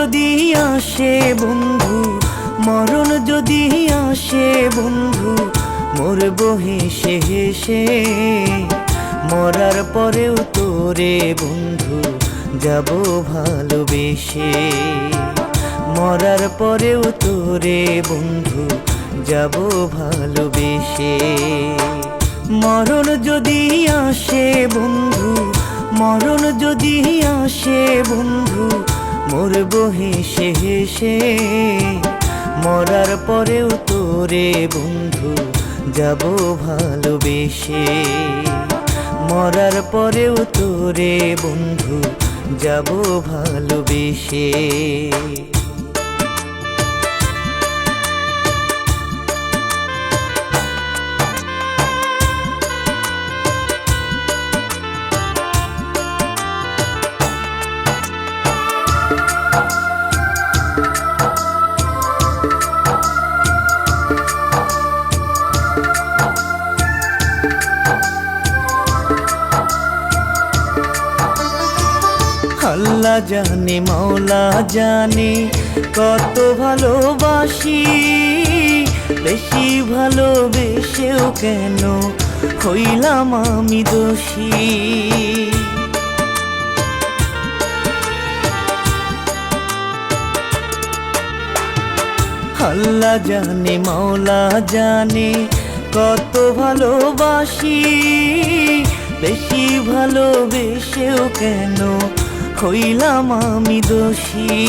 যদি আসে বন্ধু, মরণ যদি আসে বন্ধু, মরবো হেসে হেসে। মরার পরেও তোরে বন্ধু যাব ভালোবেসে। মরার পরেও তোরে বন্ধু যাব ভালোবেসে। মরণ যদি আসে বন্ধু, মরণ যদি আসে বন্ধু, মরবো হেসে হেসে। মরার পরেও তোরে বন্ধু যাব ভালোবেসে। মরার পরেও তোরে বন্ধু যাব ভালোবেসে। আল্লাহ জানে মাওলা জানে কত ভালোবাসি। বেশি ভালোবেসেও কেন হইলাম আমি দোষী। আল্লাহ জানে মাওলা জানে কত ভালোবাসি। বেশি ভালোবেসেও কেন হইলাম আমি দোষী।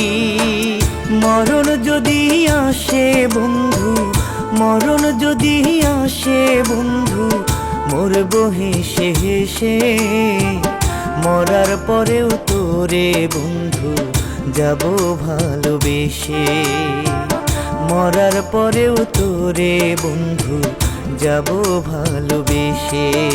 মরণ যদি আসে বন্ধু, মরণ যদি আসে বন্ধু, মরবো হেসে হেসে। মরার পরেও তোরে বন্ধু যাব ভালোবেসে। মরার পরেও তোরে বন্ধু যাব ভালোবেসে।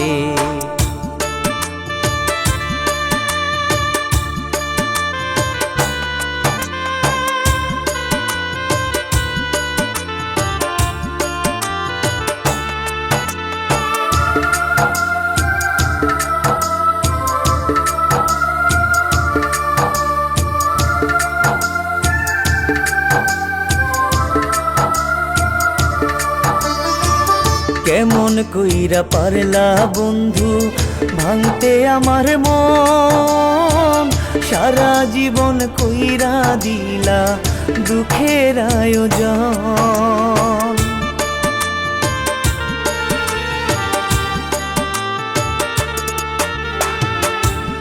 কেমন কইরা পারলা বন্ধু ভাঙতে আমার মন। সারা জীবন কইরা দিলা দুঃখের আয়োজন।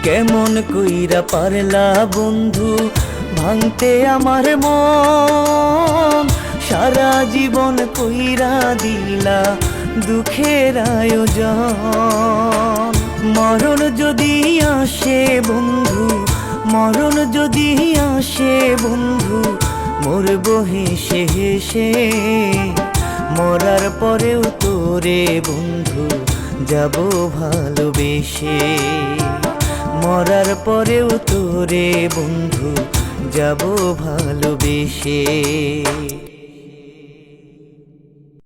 কেমন কইরা পারলা বন্ধু ভাঙতে আমার মন। সারা জীবন কইরা দিলা দুঃখের আয়োজন। মরণ যদি আসে বন্ধু, মরণ যদি আসে বন্ধু, মরবো হেসে হেসে। মরার পরেও তোরে বন্ধু যাব ভালোবেসে। মরার পরেও তোরে বন্ধু যাব ভালোবেসে।